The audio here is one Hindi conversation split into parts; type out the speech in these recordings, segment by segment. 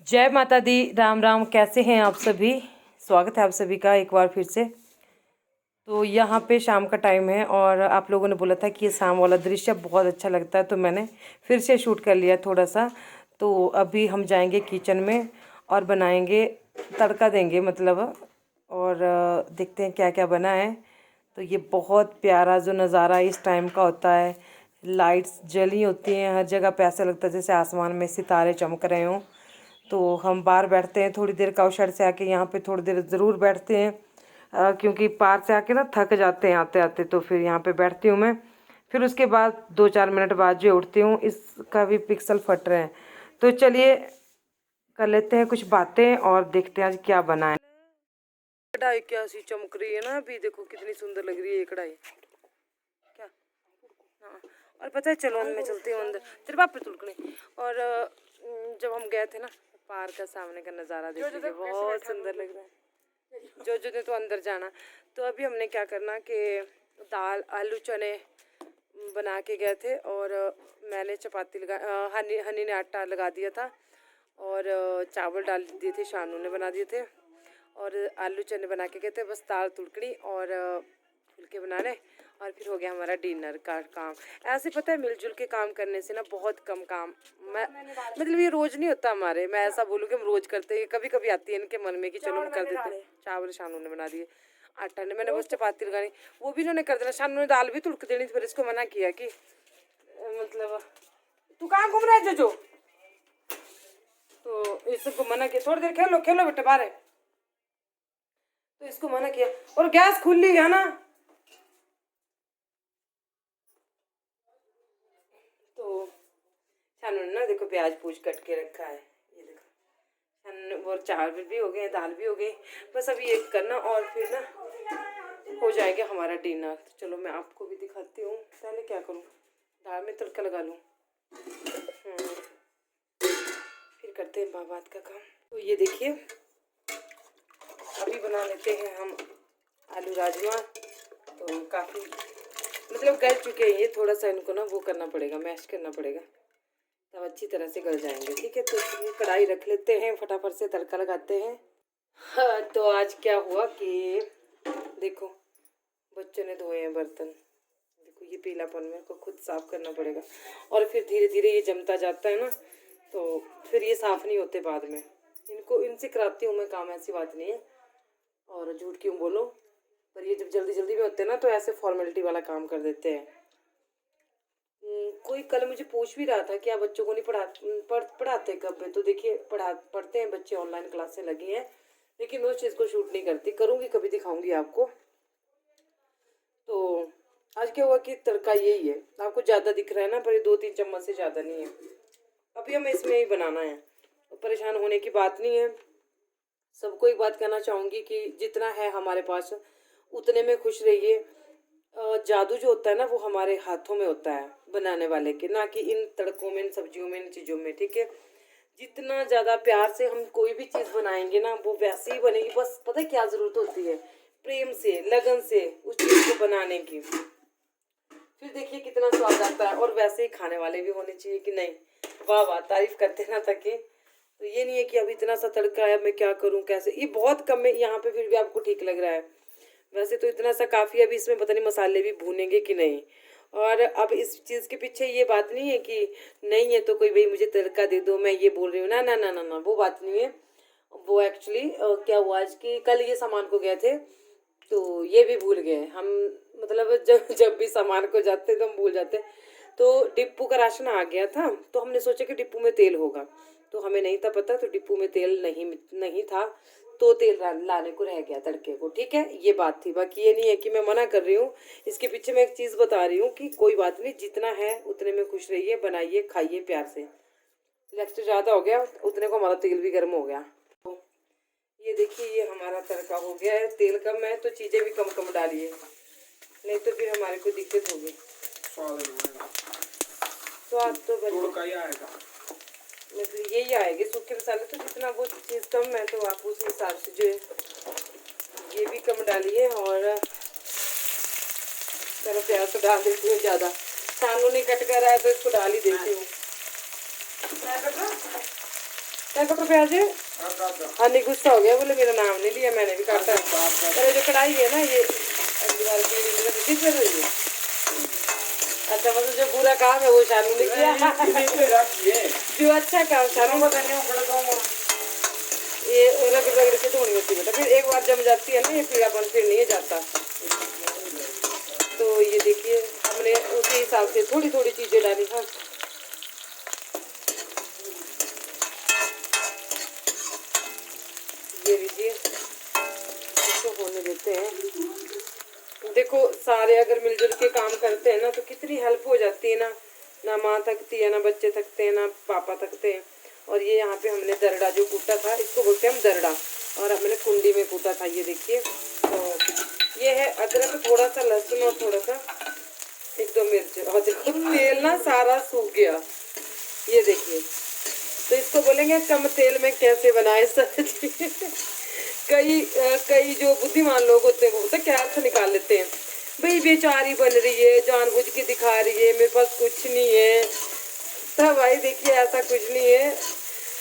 जय माता दी। राम राम। कैसे हैं आप सभी? स्वागत है आप सभी का एक बार फिर से। तो यहाँ पे शाम का टाइम है और आप लोगों ने बोला था कि ये शाम वाला दृश्य बहुत अच्छा लगता है, तो मैंने फिर से शूट कर लिया थोड़ा सा। तो अभी हम जाएंगे किचन में और बनाएंगे, तड़का देंगे मतलब। और देखते हैं क्या क्या बना है। तो ये बहुत प्यारा जो नज़ारा इस टाइम का होता है, लाइट्स जली होती हैं हर जगह पे, ऐसा लगता है जैसे आसमान में सितारे चमक रहे हों। तो हम बाहर बैठते हैं थोड़ी देर, काउशर से आके यहाँ पे थोड़ी देर ज़रूर बैठते हैं, क्योंकि पार से आके ना थक जाते हैं आते आते। तो फिर यहाँ पे बैठती हूँ मैं। फिर उसके बाद 2-4 मिनट बाद जो उठती हूँ, इसका भी पिक्सल फट रहे हैं। तो चलिए कर लेते हैं कुछ बातें और देखते हैं आज क्या बना है। कढ़ाई क्या सी चमक रही है ना, अभी देखो कितनी सुंदर लग रही है ये कढ़ाई। क्या? हाँ। और पता है, चलो मैं चलती हूँ अंदर, तेरे बाप पे तुलकने। और जब हम गए थे ना, पार्क का सामने का नज़ारा देखिए, बहुत सुंदर लग रहा है। जो ने तो अंदर जाना। तो अभी हमने क्या करना कि दाल आलू चने बना के गए थे, और मैंने चपाती लगा, हनी ने आटा लगा दिया था, और चावल डाल दिए थे, शानू ने बना दिए थे, और आलू चने बना के गए थे। बस दाल तुड़कड़ी और फुलके बनाने, और फिर हो गया हमारा डिनर का काम। ऐसे पता है, मिलजुल के काम करने से ना बहुत कम काम, मैं मतलब ये रोज़ नहीं होता हमारे। मैं ऐसा बोलूँ कि हम रोज़ करते हैं, कभी कभी आती है इनके मन में कि चलो हम कर देते हैं। चावल शानू ने बना दिए, आटा ने, मैंने बस चपाती लगानी, वो भी इन्होंने कर देना। शानू ने दाल भी तुड़क देनी, फिर इसको मना किया कि मतलब तू कहाँ घूम रहा है जो। तो इसको मना किया, थोड़ी देर खेलो खेलो बेटा बाहर है। तो इसको मना किया, और गैस खुली है ना। तो शानू ने ना देखो प्याज पूछ कट के रखा है, ये देखो शानू। और चावल भी हो गए, दाल भी हो गई, बस अभी एक करना और फिर ना हो जाएगा हमारा डिनर। तो चलो मैं आपको भी दिखाती हूँ। पहले क्या करूँ, दाल में तड़का लगा लूँ, फिर करते हैं बात का काम। तो ये देखिए, अभी बना लेते हैं हम आलू राजमा। तो काफ़ी मतलब गल चुके हैं ये, थोड़ा सा इनको ना वो करना पड़ेगा, मैश करना पड़ेगा, तब अच्छी तरह से गल जाएंगे। ठीक है, तो ये कढ़ाई रख लेते हैं, फटाफट से तड़का लगाते हैं। हाँ, तो आज क्या हुआ कि देखो बच्चों ने धोए हैं बर्तन, देखो ये पीलापन मेरे को खुद साफ़ करना पड़ेगा, और फिर धीरे धीरे ये जमता जाता है ना, तो फिर ये साफ़ नहीं होते बाद में। इनको इनसे कराती हूँ मैं काम, ऐसी बात नहीं है, और झूठ क्यों बोलो। पर ये जब जल्दी जल्दी में होते हैं ना, तो ऐसे फॉर्मेलिटी वाला काम कर देते हैं। कोई कल मुझे पूछ भी रहा था कि आप बच्चों को नहीं पढ़ाते कब है। तो देखिए पढ़ते हैं बच्चे, ऑनलाइन क्लासें लगी हैं, लेकिन मैं उस चीज़ को शूट नहीं करती, करूँगी कभी दिखाऊंगी आपको। तो आज क्या हुआ कि तड़का यही है, आपको ज़्यादा दिख रहा है ना, पर ये 2-3 चम्मच से ज़्यादा नहीं है। अभी हमें इसमें ही बनाना है, तो परेशान होने की बात नहीं है। सबको एक बात कहना चाहूँगी कि जितना है हमारे पास उतने में खुश रहिए। जादू जो होता है ना, वो हमारे हाथों में होता है बनाने वाले के, ना कि इन तड़कों में, इन सब्जियों में, इन चीज़ों में। ठीक है, जितना ज़्यादा प्यार से हम कोई भी चीज़ बनाएंगे ना, वो वैसे ही बनेगी। बस पता है क्या ज़रूरत होती है, प्रेम से, लगन से उस चीज़ को बनाने की, फिर देखिए कितना स्वाद आता है। और वैसे ही खाने वाले भी होने चाहिए कि नहीं, वाह वाह तारीफ करते ना थके। तो ये नहीं है कि अब इतना सा तड़का है, मैं क्या करूँ कैसे, ये बहुत कम है यहाँ पे, फिर भी आपको ठीक लग रहा है। वैसे तो इतना सा काफ़ी है, अभी इसमें पता नहीं मसाले भी भूनेंगे कि नहीं। और अब इस चीज़ के पीछे ये बात नहीं है कि नहीं है तो कोई भाई मुझे तड़का दे दो, मैं ये बोल रही हूँ, ना ना ना ना ना, वो बात नहीं है। वो एक्चुअली क्या हुआ आज कि कल ये सामान को गए थे, तो ये भी भूल गए हम। मतलब जब जब भी सामान को जाते तो हम भूल जाते। तो डिप्पू का राशन आ गया था, तो हमने सोचा कि डिप्पू में तेल होगा, तो हमें नहीं था पता, तो डिप्पू में तेल नहीं था, तो तेल लाने को रह गया तड़के को। ठीक है, ये बात थी। बाकी ये नहीं है कि मैं मना कर रही हूँ, इसके पीछे मैं एक चीज़ बता रही हूँ कि कोई बात नहीं, जितना है उतने में खुश रहिए, बनाइए खाइए प्यार से। नेक्स्ट ज़्यादा हो गया उतने को हमारा तेल भी गर्म हो गया। तो ये देखिए, ये हमारा तड़का हो गया है। तेल कम है तो चीज़ें भी कम कम डालिए, नहीं तो फिर हमारे को दिक्कत होगी। स्वाद तो मतलब यही आएगी, सूखे मसाले तो जितना वो चीज़ कम है, तो आप उस हिसाब से जो है ये भी कम डालिए। और चलो प्याज तो डाल देती हूँ ज़्यादा, शानू ने कट कर आया तो इसको डाल ही देती हूँ। क्या कटो प्याज? हाँ नहीं, गुस्सा हो गया, बोले मेरा नाम नहीं लिया, मैंने भी काटा है। अरे जो कढ़ाई है ना ये अगली बार किस में हुई है? अच्छा मतलब जो पूरा काम है वो शानू ने किया। जो अच्छा काम शानू ये रगड़ रगड़ के धोनी होती है बेटा, फिर एक बार जम जाती है ना ये पीलापन फिर नहीं जाता। तो ये देखिए हमने उसी हिसाब से थोड़ी थोड़ी चीज़ें डाली। हाँ ये लीजिए, इसको होने देते हैं। देखो सारे अगर मिलजुल के काम करते हैं ना तो कितनी हेल्प हो जाती है ना। ना माँ थकती है, ना बच्चे थकते हैं, ना पापा थकते हैं। और ये यहाँ पे हमने दरड़ा जो कूटा था, इसको बोलते हैं हम दरड़ा, और हमने कुंडी में कूटा था। ये देखिए, तो ये है अदरक, थोड़ा सा लहसुन और थोड़ा सा 1-2 मिर्च। और देखो तेल ना सारा सूख गया, ये देखिए। तो इसको बोलेंगे कम तेल में कैसे बनाए सब्जी। कई जो बुद्धिमान लोग होते हैं वो तो क्या अर्थ निकाल लेते हैं, भाई बेचारी बन रही है, जानबूझ के दिखा रही है, मेरे पास कुछ नहीं है। तो भाई देखिए ऐसा कुछ नहीं है,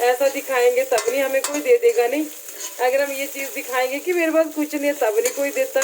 ऐसा दिखाएंगे तब नहीं हमें कोई दे देगा। नहीं, अगर हम ये चीज़ दिखाएंगे कि मेरे पास कुछ नहीं है तब नहीं कोई देता।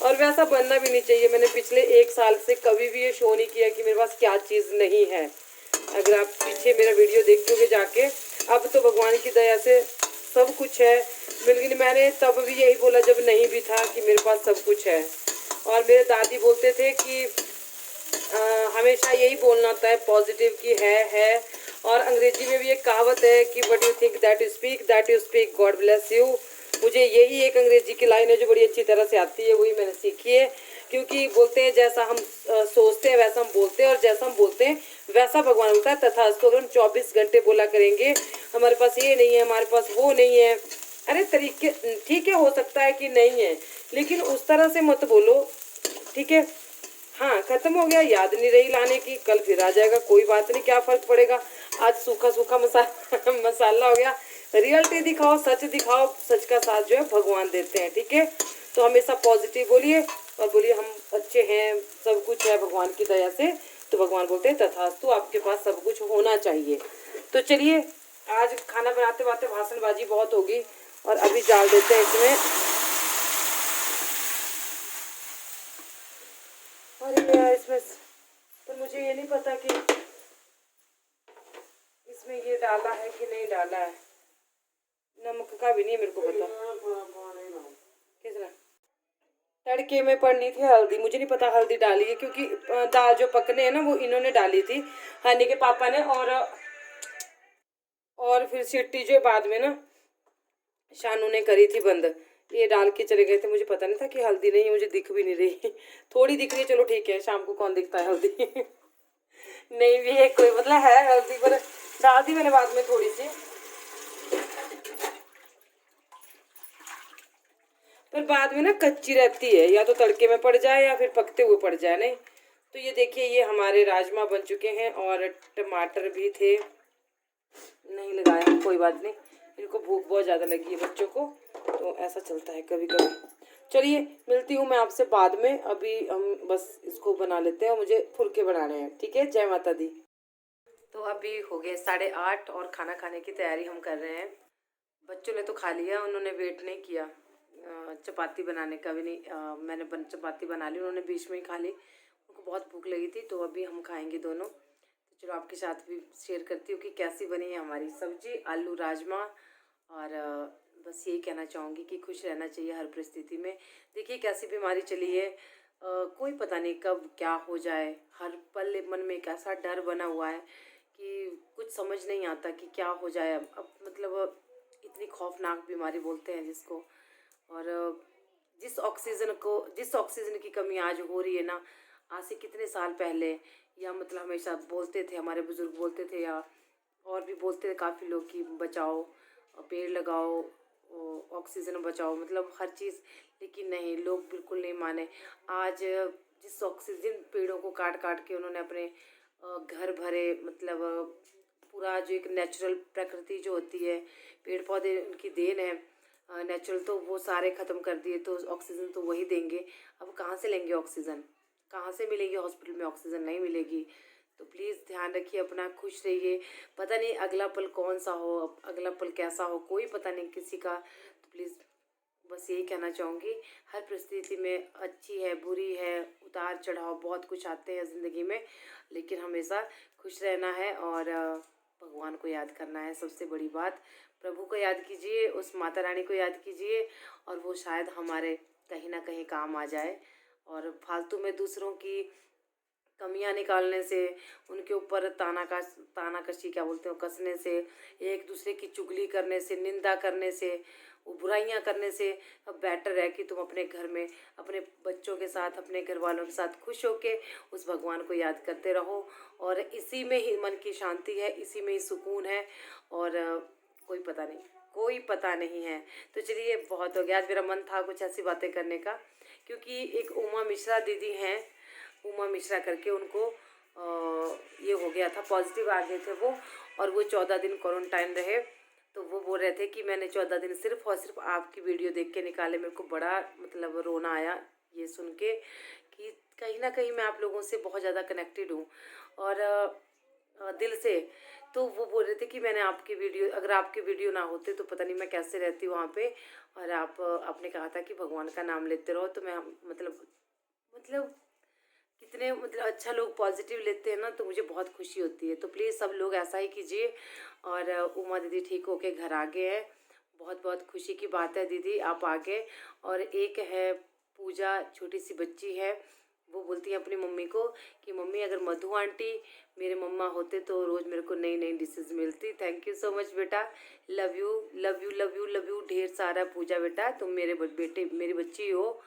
और वैसा बनना भी नहीं चाहिए। मैंने पिछले 1 साल से कभी भी ये शो नहीं किया कि मेरे पास क्या चीज़ नहीं है। अगर आप पीछे मेरा वीडियो देखोगे जाके, अब तो भगवान की दया से सब कुछ है। लेकिन मैंने तब भी यही बोला जब नहीं भी था कि मेरे पास सब कुछ है। और मेरे दादी बोलते थे कि हमेशा यही बोलना होता है पॉजिटिव कि है। और अंग्रेजी में भी एक कहावत है कि what you think that you speak, God bless you. मुझे यही एक अंग्रेजी की लाइन है जो बड़ी अच्छी तरह से आती है, वही मैंने सीखी है। क्योंकि बोलते हैं जैसा हम सोचते हैं वैसा हम बोलते हैं, और जैसा हम बोलते हैं वैसा भगवान होता है। तथा तो अगर हम 24 घंटे बोला करेंगे हमारे पास ये नहीं है, हमारे पास वो नहीं है, अरे तरीके ठीक है, हो सकता है कि नहीं है, लेकिन उस तरह से मत बोलो, ठीक है। हाँ खत्म हो गया, याद नहीं रही लाने की, कल फिर आ जाएगा, कोई बात नहीं, क्या फर्क पड़ेगा। आज सूखा सूखा मसाला हो गया। रियलिटी दिखाओ, सच दिखाओ, सच का साथ जो है भगवान देते हैं, ठीक है। तो हमेशा पॉजिटिव बोलिए और बोलिए हम अच्छे हैं, सब कुछ है भगवान की दया से। तो भगवान बोलते हैं तथास्तु, आपके पास सब कुछ होना चाहिए। तो चलिए, आज खाना बनाते बनाते भाषणबाजी बहुत होगी, और अभी डाल देते हैं इसमें। और यार इसमें तो मुझे ये नहीं पता कि इसमें ये डाला है कि नहीं डाला है, नमक का भी नहीं मेरे को पता। कितना तड़के में पड़नी थी हल्दी, मुझे नहीं पता हल्दी डाली है, क्योंकि दाल जो पकने है ना वो इन्होंने डाली थी, हनी के पापा ने। और फिर सीटी जो बाद में ना शानू ने करी थी बंद, ये डाल के चले गए थे। मुझे पता नहीं था कि हल्दी नहीं है, मुझे दिख भी नहीं रही। थोड़ी दिख रही है, चलो ठीक है, शाम को कौन दिखता है हल्दी। नहीं भी है कोई, मतलब है हल्दी, पर डाल दी मैंने बाद में थोड़ी सी। पर बाद में ना कच्ची रहती है, या तो तड़के में पड़ जाए या फिर पकते हुए पड़ जाए। नहीं तो ये देखिए, ये हमारे राजमा बन चुके हैं, और टमाटर भी थे, नहीं लगाया, कोई बात नहीं। इनको भूख बहुत ज़्यादा लगी है बच्चों को, तो ऐसा चलता है कभी कभी। चलिए मिलती हूँ मैं आपसे बाद में, अभी हम बस इसको बना लेते हैं, मुझे फुलके बनाने हैं, ठीक है। जय माता दी। तो अभी हो गए 8:30 और खाना खाने की तैयारी हम कर रहे हैं। बच्चों ने तो खा लिया, उन्होंने वेट नहीं किया चपाती बनाने का भी नहीं। मैंने चपाती बना ली, उन्होंने बीच में ही खा ली, उनको बहुत भूख लगी थी। तो अभी हम खाएंगे दोनों। तो चलो आपके साथ भी शेयर करती हूँ कि कैसी बनी है हमारी सब्जी, आलू राजमा। और बस यही कहना चाहूँगी कि खुश रहना चाहिए हर परिस्थिति में। देखिए कैसी बीमारी चली है, कोई पता नहीं कब क्या हो जाए। हर पल मन में एक ऐसा डर बना हुआ है कि कुछ समझ नहीं आता कि क्या हो जाए। अब मतलब इतनी खौफनाक बीमारी बोलते हैं जिसको। और जिस ऑक्सीजन की कमी आज हो रही है ना, आज से कितने साल पहले, या मतलब हमेशा बोलते थे, हमारे बुजुर्ग बोलते थे, या और भी बोलते थे काफ़ी लोग कि बचाओ, पेड़ लगाओ, ऑक्सीजन बचाओ, मतलब हर चीज़। लेकिन नहीं, लोग बिल्कुल नहीं माने। आज जिस ऑक्सीजन पेड़ों को काट काट के उन्होंने अपने घर भरे, मतलब पूरा जो एक नेचुरल प्रकृति जो होती है, पेड़ पौधे उनकी देन है नेचुरल, तो वो सारे ख़त्म कर दिए। तो ऑक्सीजन तो वही देंगे, अब कहाँ से लेंगे ऑक्सीजन, कहाँ से मिलेगी, हॉस्पिटल में ऑक्सीजन नहीं मिलेगी। तो प्लीज़ ध्यान रखिए अपना, खुश रहिए। पता नहीं अगला पल कौन सा हो, अगला पल कैसा हो, कोई पता नहीं किसी का। तो प्लीज़ बस यही कहना चाहूँगी, हर परिस्थिति में अच्छी है, बुरी है, उतार चढ़ाव बहुत कुछ आते हैं ज़िंदगी में, लेकिन हमेशा खुश रहना है और भगवान को याद करना है। सबसे बड़ी बात, प्रभु को याद कीजिए, उस माता रानी को याद कीजिए, और वो शायद हमारे कहीं ना कहीं काम आ जाए। और फालतू में दूसरों की कमियां निकालने से, उनके ऊपर तानाकशी क्या बोलते हो, कसने से, एक दूसरे की चुगली करने से, निंदा करने से, वो बुराइयां करने से, अब बेटर है कि तुम अपने घर में अपने बच्चों के साथ, अपने घर वालों के साथ खुश होके उस भगवान को याद करते रहो। और इसी में ही मन की शांति है, इसी में ही सुकून है, और कोई पता नहीं है। तो चलिए, बहुत हो गया, आज मेरा मन था कुछ ऐसी बातें करने का, क्योंकि एक उमा मिश्रा दीदी हैं, उमा मिश्रा करके, उनको ये हो गया था, पॉजिटिव आ गए थे वो, और वो 14 दिन क्वारंटाइन रहे। तो वो बोल रहे थे कि मैंने 14 दिन सिर्फ और सिर्फ आपकी वीडियो देख के निकाले। मेरे को बड़ा मतलब रोना आया ये सुन के कि कहीं ना कहीं मैं आप लोगों से बहुत ज़्यादा कनेक्टेड हूँ, और दिल से। तो वो बोल रहे थे कि मैंने आपकी वीडियो, अगर आपके वीडियो ना होते तो पता नहीं मैं कैसे रहती वहाँ पे। और आपने कहा था कि भगवान का नाम लेते रहो, तो मैं मतलब कितने अच्छा लोग पॉजिटिव लेते हैं ना, तो मुझे बहुत खुशी होती है। तो प्लीज़ सब लोग ऐसा ही कीजिए। और उमा दीदी ठीक होके घर आ गए हैं, बहुत बहुत खुशी की बात है दीदी, आप आ गए। और एक है पूजा, छोटी सी बच्ची है, वो बोलती है अपनी मम्मी को कि मम्मी अगर मधु आंटी मेरे मम्मा होते तो रोज़ मेरे को नई नई डिशेज मिलती। थैंक यू सो मच बेटा, love you love you love you love you ढेर सारा पूजा बेटा, तुम मेरे बेटे मेरी बच्ची हो।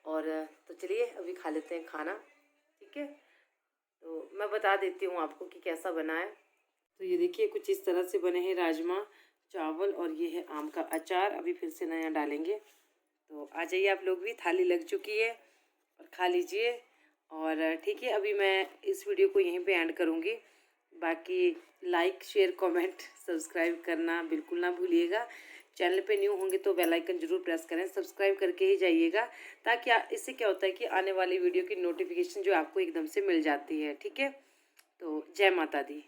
और तो चलिए अभी खा लेते हैं खाना, ठीक है। तो मैं बता देती हूँ आपको कि कैसा बना है। तो ये देखिए कुछ इस तरह से बने हैं राजमा चावल, और ये है आम का अचार, अभी फिर से नया डालेंगे। तो आ जाइए आप लोग भी, थाली लग चुकी है और खा लीजिए। और ठीक है, अभी मैं इस वीडियो को यहीं पे एंड करूँगी। बाकी लाइक शेयर कमेंट सब्सक्राइब करना बिल्कुल ना भूलिएगा। चैनल पे न्यू होंगे तो बेल आइकन जरूर प्रेस करें, सब्सक्राइब करके ही जाइएगा, ताकि इससे क्या होता है कि आने वाली वीडियो की नोटिफिकेशन जो आपको एकदम से मिल जाती है, ठीक है। तो जय माता दी।